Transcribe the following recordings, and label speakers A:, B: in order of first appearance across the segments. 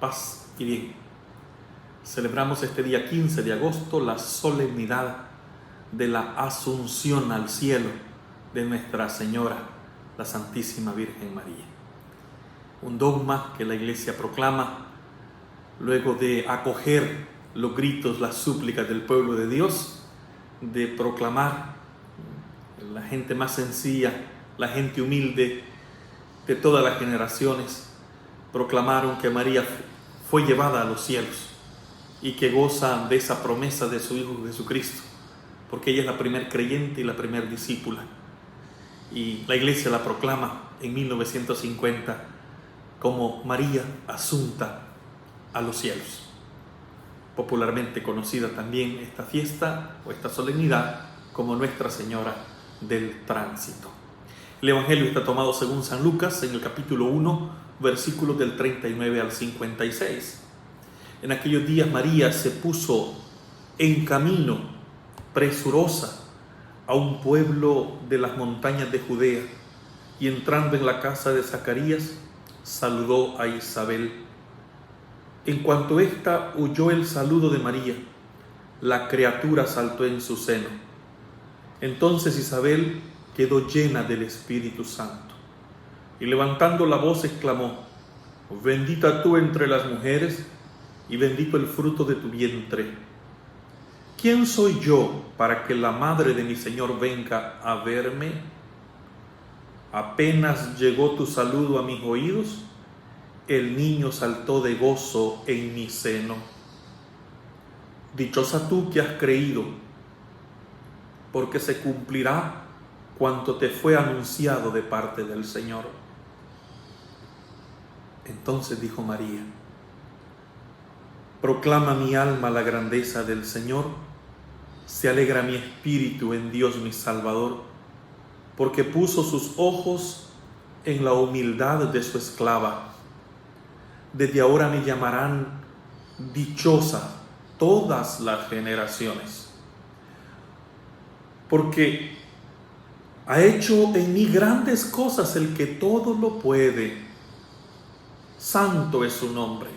A: paz y bien. Celebramos este día 15 de agosto la solemnidad de la Asunción al cielo de Nuestra Señora, la Santísima Virgen María. Un dogma que la Iglesia proclama luego de acoger los gritos, las súplicas del pueblo de Dios, de proclamar. La gente más sencilla, la gente humilde de todas las generaciones, proclamaron que María fue llevada a los cielos y que goza de esa promesa de su Hijo Jesucristo, porque ella es la primer creyente y la primer discípula. Y la Iglesia la proclama en 1950 como María Asunta a los cielos. Popularmente conocida también esta fiesta o esta solemnidad como Nuestra Señora del Tránsito. El Evangelio está tomado según San Lucas en el capítulo 1, versículos del 39 al 56. En aquellos días María se puso en camino, presurosa, a un pueblo de las montañas de Judea, y entrando en la casa de Zacarías, saludó a Isabel. En cuanto ésta oyó el saludo de María, la criatura saltó en su seno. Entonces Isabel quedó llena del Espíritu Santo, y levantando la voz exclamó: Bendita tú entre las mujeres, y bendito el fruto de tu vientre. ¿Quién soy yo para que la madre de mi Señor venga a verme? Apenas llegó tu saludo a mis oídos, el niño saltó de gozo en mi seno. Dichosa tú que has creído, porque se cumplirá cuanto te fue anunciado de parte del Señor. Entonces dijo María: Proclama mi alma la grandeza del Señor, se alegra mi espíritu en Dios mi Salvador, porque puso sus ojos en la humildad de su esclava. Desde ahora me llamarán dichosa todas las generaciones, porque ha hecho en mí grandes cosas el que todo lo puede. Santo es su nombre,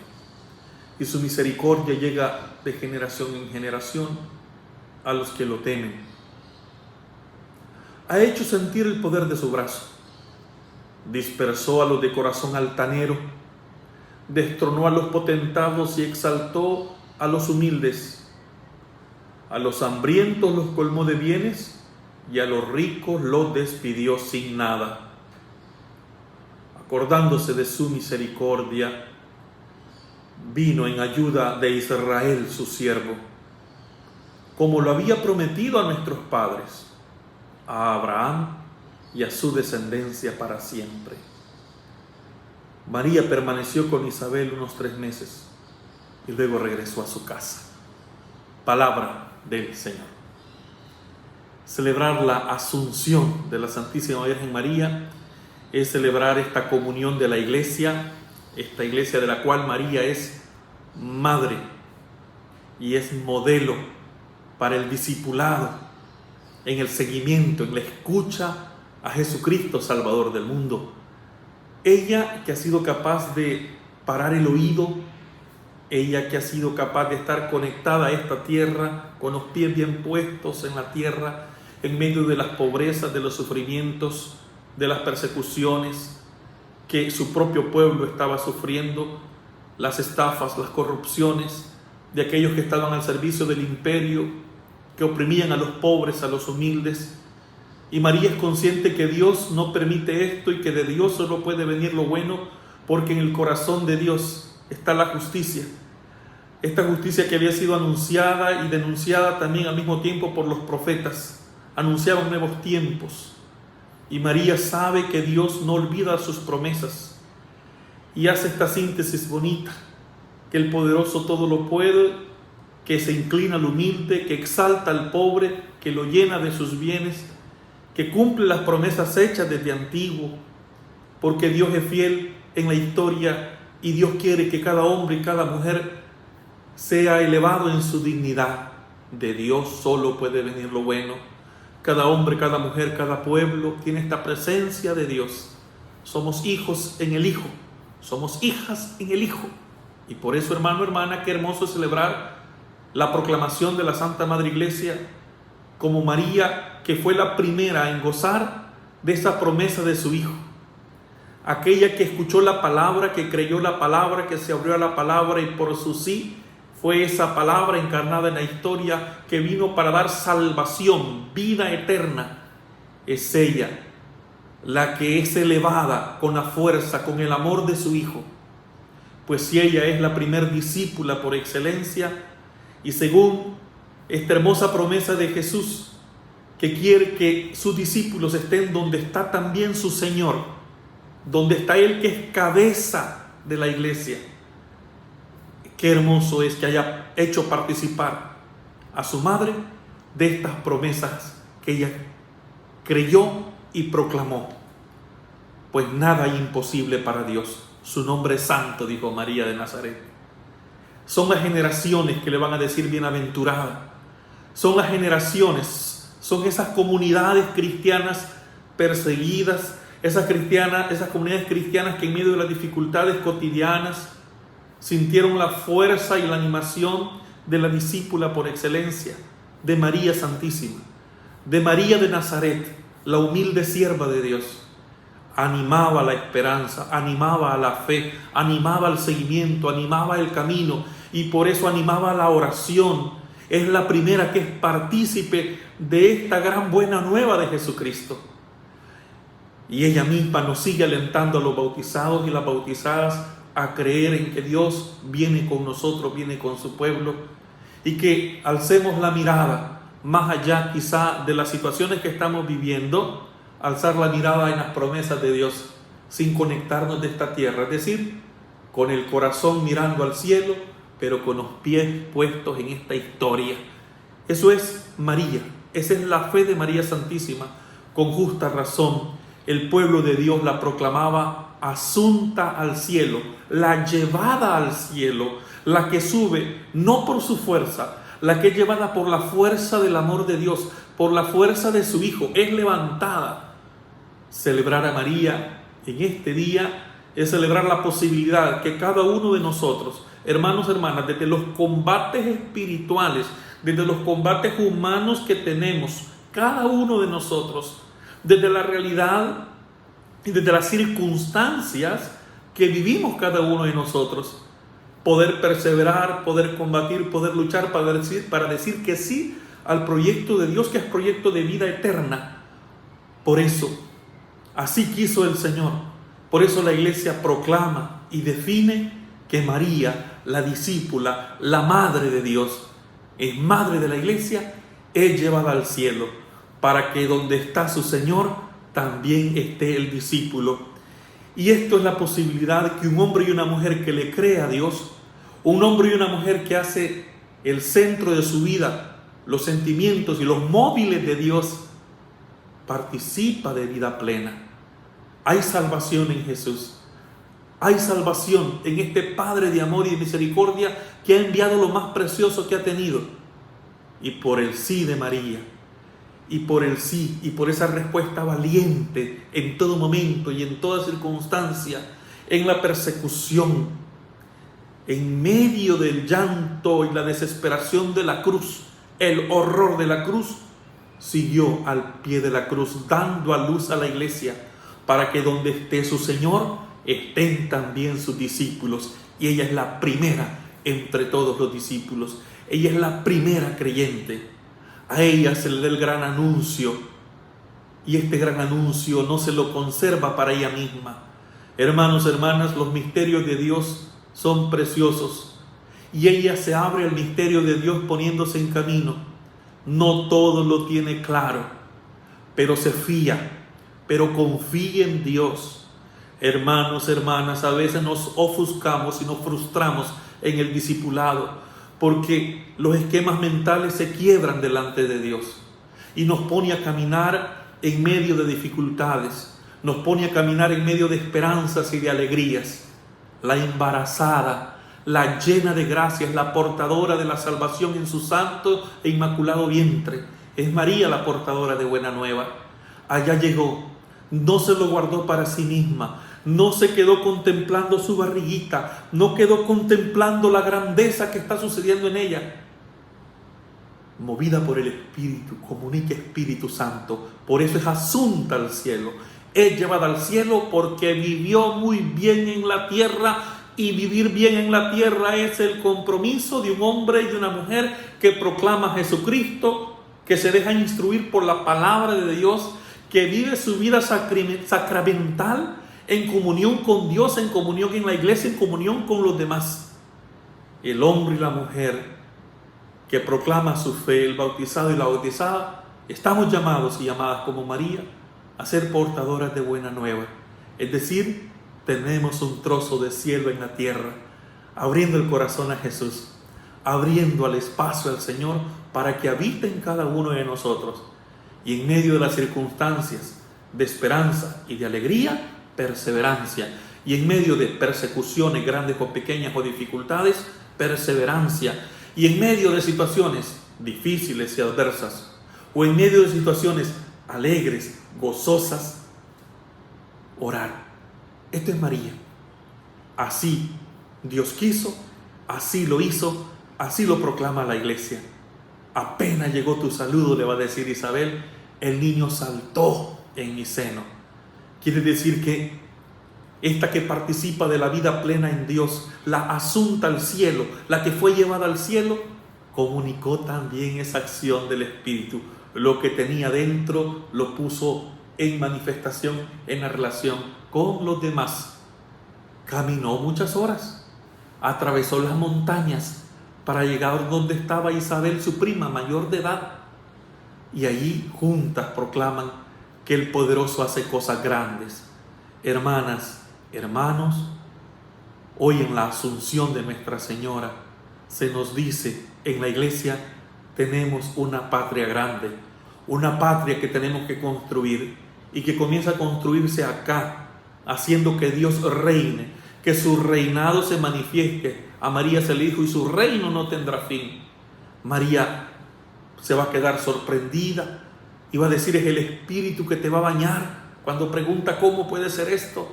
A: y su misericordia llega de generación en generación a los que lo temen. Ha hecho sentir el poder de su brazo, dispersó a los de corazón altanero, destronó a los potentados y exaltó a los humildes. A los hambrientos los colmó de bienes, y a los ricos los despidió sin nada. Acordándose de su misericordia, vino en ayuda de Israel su siervo, como lo había prometido a nuestros padres, a Abraham y a su descendencia para siempre. María permaneció con Isabel unos 3 meses y luego regresó a su casa. Palabra del Señor. Celebrar la Asunción de la Santísima Virgen María es celebrar esta comunión de la Iglesia, esta Iglesia de la cual María es madre y es modelo para el discipulado, en el seguimiento, en la escucha a Jesucristo, Salvador del mundo. Ella que ha sido capaz de parar el oído, ella que ha sido capaz de estar conectada a esta tierra, con los pies bien puestos en la tierra, en medio de las pobrezas, de los sufrimientos, de las persecuciones que su propio pueblo estaba sufriendo, las estafas, las corrupciones de aquellos que estaban al servicio del imperio, que oprimían a los pobres, a los humildes. Y María es consciente que Dios no permite esto y que de Dios solo puede venir lo bueno, porque en el corazón de Dios está la justicia. Esta justicia que había sido anunciada y denunciada también al mismo tiempo por los profetas, anunciaban nuevos tiempos. Y María sabe que Dios no olvida sus promesas y hace esta síntesis bonita, que el poderoso todo lo puede, que se inclina al humilde, que exalta al pobre, que lo llena de sus bienes, que cumple las promesas hechas desde antiguo, porque Dios es fiel en la historia y Dios quiere que cada hombre y cada mujer sea elevado en su dignidad. De Dios solo puede venir lo bueno. Cada hombre, cada mujer, cada pueblo tiene esta presencia de Dios. Somos hijos en el Hijo, somos hijas en el Hijo. Y por eso, hermano, hermana, qué hermoso es celebrar la proclamación de la Santa Madre Iglesia como María, que fue la primera en gozar de esa promesa de su Hijo. Aquella que escuchó la palabra, que creyó la palabra, que se abrió a la palabra y por su sí fue esa palabra encarnada en la historia que vino para dar salvación, vida eterna. Es ella la que es elevada con la fuerza, con el amor de su Hijo. Pues si ella es la primer discípula por excelencia, y según esta hermosa promesa de Jesús, que quiere que sus discípulos estén donde está también su Señor, donde está Él que es cabeza de la iglesia. Qué hermoso es que haya hecho participar a su madre de estas promesas que ella creyó y proclamó. Pues nada es imposible para Dios. Su nombre es santo, dijo María de Nazaret. Son las generaciones que le van a decir bienaventurada. Son las generaciones, son esas comunidades cristianas perseguidas, esas comunidades cristianas que en medio de las dificultades cotidianas sintieron la fuerza y la animación de la discípula por excelencia, de María Santísima, de María de Nazaret, la humilde sierva de Dios. Animaba la esperanza, animaba a la fe, animaba al seguimiento, animaba el camino y por eso animaba la oración. Es la primera que es partícipe de esta gran buena nueva de Jesucristo. Y ella misma nos sigue alentando a los bautizados y las bautizadas a creer en que Dios viene con nosotros, viene con su pueblo, y que alcemos la mirada más allá quizá de las situaciones que estamos viviendo, alzar la mirada en las promesas de Dios sin conectarnos de esta tierra, es decir, con el corazón mirando al cielo, pero con los pies puestos en esta historia. Eso es María, esa es la fe de María Santísima. Con justa razón, el pueblo de Dios la proclamaba asunta al cielo, la llevada al cielo, la que sube no por su fuerza, la que es llevada por la fuerza del amor de Dios, por la fuerza de su Hijo, es levantada. Celebrar a María en este día es celebrar la posibilidad que cada uno de nosotros, hermanos, hermanas, desde los combates espirituales, desde los combates humanos que tenemos, cada uno de nosotros, desde la realidad y desde las circunstancias que vivimos cada uno de nosotros, poder perseverar, poder combatir, poder luchar para decir que sí al proyecto de Dios, que es proyecto de vida eterna. Por eso, así quiso el Señor. Por eso la Iglesia proclama y define que María, la discípula, la Madre de Dios, es Madre de la Iglesia, es llevada al cielo, para que donde está su Señor, también esté el discípulo. Y esto es la posibilidad que un hombre y una mujer que le cree a Dios, un hombre y una mujer que hace el centro de su vida, los sentimientos y los móviles de Dios, participa de vida plena. Hay salvación en Jesús. Hay salvación en este Padre de amor y de misericordia que ha enviado lo más precioso que ha tenido. Y por el sí de María, y por el sí, y por esa respuesta valiente en todo momento y en toda circunstancia, en la persecución, en medio del llanto y la desesperación de la cruz, el horror de la cruz, siguió al pie de la cruz, dando a luz a la iglesia, para que donde esté su Señor, estén también sus discípulos. Y ella es la primera entre todos los discípulos. Ella es la primera creyente. A ella se le da el gran anuncio. Y este gran anuncio no se lo conserva para ella misma. Hermanos, hermanas, los misterios de Dios son preciosos. Y ella se abre al misterio de Dios poniéndose en camino. No todo lo tiene claro, pero se fía, pero confía en Dios. Hermanos, hermanas, a veces nos ofuscamos y nos frustramos en el discipulado porque los esquemas mentales se quiebran delante de Dios y nos pone a caminar en medio de dificultades, nos pone a caminar en medio de esperanzas y de alegrías. La embarazada, la llena de gracias, la portadora de la salvación en su santo e inmaculado vientre, es María, la portadora de buena nueva. Allá llegó, no se lo guardó para sí misma, No se quedó contemplando su barriguita, no quedó contemplando la grandeza que está sucediendo en ella. Movida por el Espíritu, comunica Espíritu Santo. Por eso es asunta al cielo. Es llevada al cielo porque vivió muy bien en la tierra. Y vivir bien en la tierra es el compromiso de un hombre y de una mujer que proclama a Jesucristo, que se deja instruir por la palabra de Dios, que vive su vida sacramental en comunión con Dios, en comunión en la iglesia, en comunión con los demás. El hombre y la mujer que proclama su fe, el bautizado y la bautizada, estamos llamados y llamadas como María a ser portadoras de buena nueva. Es decir, tenemos un trozo de cielo en la tierra, abriendo el corazón a Jesús, abriendo al espacio al Señor para que habite en cada uno de nosotros. Y en medio de las circunstancias de esperanza y de alegría, perseverancia. Y en medio de persecuciones grandes o pequeñas o dificultades, perseverancia. Y en medio de situaciones difíciles y adversas, o en medio de situaciones alegres, gozosas, orar. Esto es María. Así Dios quiso, así lo hizo, así lo proclama la iglesia. Apenas llegó tu saludo, le va a decir Isabel, el niño saltó en mi seno. Quiere decir que esta que participa de la vida plena en Dios, la asunta al cielo, la que fue llevada al cielo, comunicó también esa acción del Espíritu. Lo que tenía dentro lo puso en manifestación, en la relación con los demás. Caminó muchas horas, atravesó las montañas para llegar donde estaba Isabel, su prima mayor de edad. Y allí juntas proclaman que el poderoso hace cosas grandes. Hermanas, hermanos, hoy en la Asunción de Nuestra Señora se nos dice en la iglesia, tenemos una patria grande, una patria que tenemos que construir y que comienza a construirse acá, haciendo que Dios reine, que su reinado se manifieste. A María se le dijo, y su reino no tendrá fin. María se va a quedar sorprendida y va a decir, es el Espíritu que te va a bañar. Cuando pregunta cómo puede ser esto,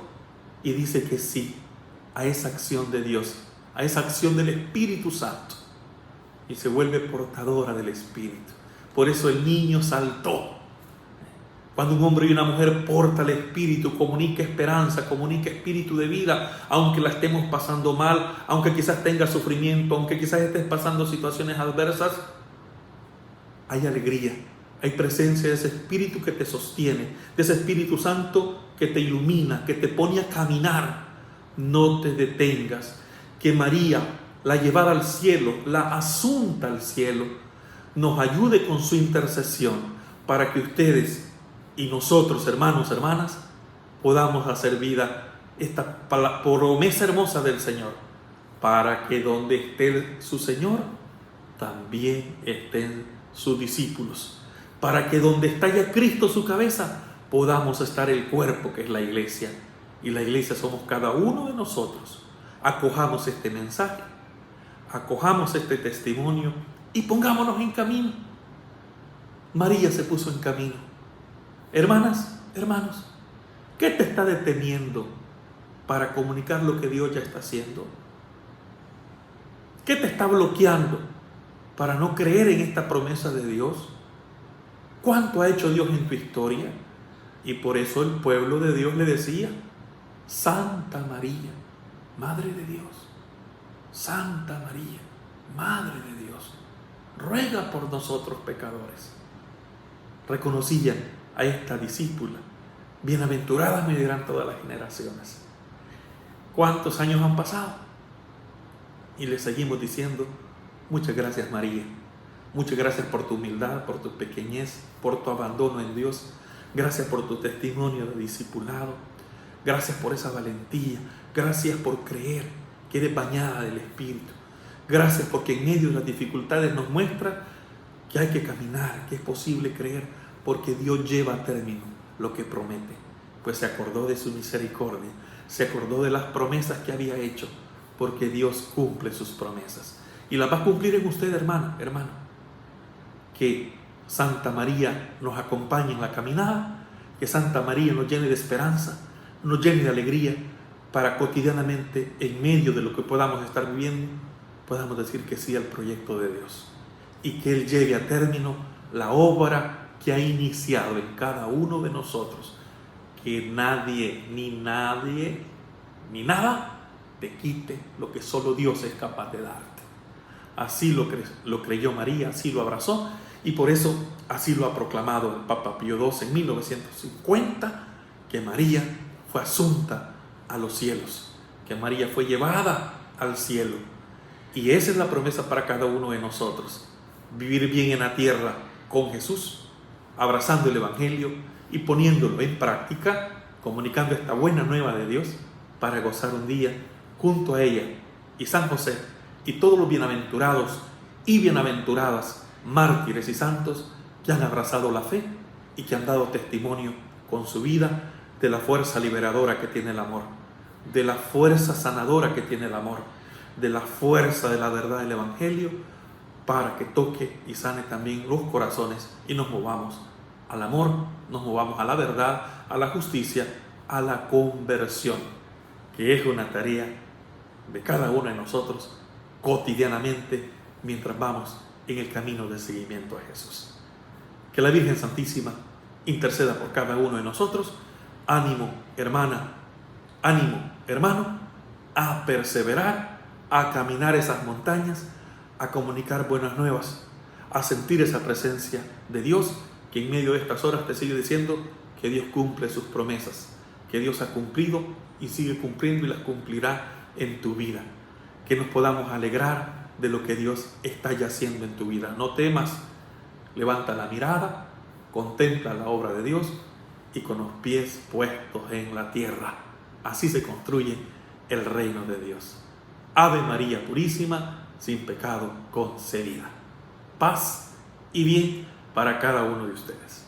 A: y dice que sí, a esa acción de Dios, a esa acción del Espíritu Santo, y se vuelve portadora del Espíritu. Por eso el niño saltó. Cuando un hombre y una mujer porta el Espíritu, comunica esperanza, comunica espíritu de vida, aunque la estemos pasando mal, aunque quizás tenga sufrimiento, aunque quizás estés pasando situaciones adversas, hay alegría, hay presencia de ese Espíritu que te sostiene, de ese Espíritu Santo que te ilumina, que te pone a caminar. No te detengas. Que María, la llevada al cielo, la asunta al cielo, nos ayude con su intercesión para que ustedes y nosotros, hermanos, hermanas, podamos hacer vida esta promesa hermosa del Señor, para que donde esté su Señor, también estén sus discípulos, para que donde está ya Cristo su cabeza, podamos estar el cuerpo que es la iglesia, y la iglesia somos cada uno de nosotros. Acojamos este mensaje, acojamos este testimonio y pongámonos en camino. María se puso en camino. Hermanas, hermanos, ¿qué te está deteniendo para comunicar lo que Dios ya está haciendo? ¿Qué te está bloqueando para no creer en esta promesa de Dios? ¿Cuánto ha hecho Dios en tu historia? Y por eso el pueblo de Dios le decía, Santa María, Madre de Dios, Santa María, Madre de Dios, ruega por nosotros pecadores. Reconocían a esta discípula, bienaventurada me dirán todas las generaciones. ¿Cuántos años han pasado? Y le seguimos diciendo, muchas gracias María, muchas gracias por tu humildad, por tu pequeñez, por tu abandono en Dios, gracias por tu testimonio de discipulado, gracias por esa valentía, gracias por creer que eres bañada del Espíritu, gracias porque en medio de las dificultades nos muestra que hay que caminar, que es posible creer, porque Dios lleva a término lo que promete, pues se acordó de su misericordia, se acordó de las promesas que había hecho, porque Dios cumple sus promesas, y las va a cumplir en usted, hermano. Que Santa María nos acompañe en la caminada, que Santa María nos llene de esperanza, nos llene de alegría para cotidianamente, en medio de lo que podamos estar viviendo, podamos decir que sí al proyecto de Dios y que Él lleve a término la obra que ha iniciado en cada uno de nosotros. Que nadie, ni nada te quite lo que solo Dios es capaz de darte. Así lo creyó María, así lo abrazó, y por eso así lo ha proclamado el Papa Pío XII en 1950, que María fue asunta a los cielos, que María fue llevada al cielo. Y esa es la promesa para cada uno de nosotros: vivir bien en la tierra con Jesús, abrazando el Evangelio y poniéndolo en práctica, comunicando esta buena nueva de Dios, para gozar un día junto a ella y San José y todos los bienaventurados y bienaventuradas mártires y santos que han abrazado la fe y que han dado testimonio con su vida de la fuerza liberadora que tiene el amor, de la fuerza sanadora que tiene el amor, de la fuerza de la verdad del Evangelio, para que toque y sane también los corazones y nos movamos al amor, nos movamos a la verdad, a la justicia, a la conversión, que es una tarea de cada uno de nosotros cotidianamente mientras vamos en el camino del seguimiento a Jesús. Que la Virgen Santísima interceda por cada uno de nosotros. Ánimo, hermana, ánimo, hermano, a perseverar, a caminar esas montañas, a comunicar buenas nuevas, a sentir esa presencia de Dios, que en medio de estas horas te sigue diciendo que Dios cumple sus promesas, que Dios ha cumplido y sigue cumpliendo y las cumplirá en tu vida. Que nos podamos alegrar de lo que Dios está ya haciendo en tu vida. No temas, levanta la mirada, contempla la obra de Dios y con los pies puestos en la tierra. Así se construye el reino de Dios. Ave María Purísima, sin pecado concebida. Paz y bien para cada uno de ustedes.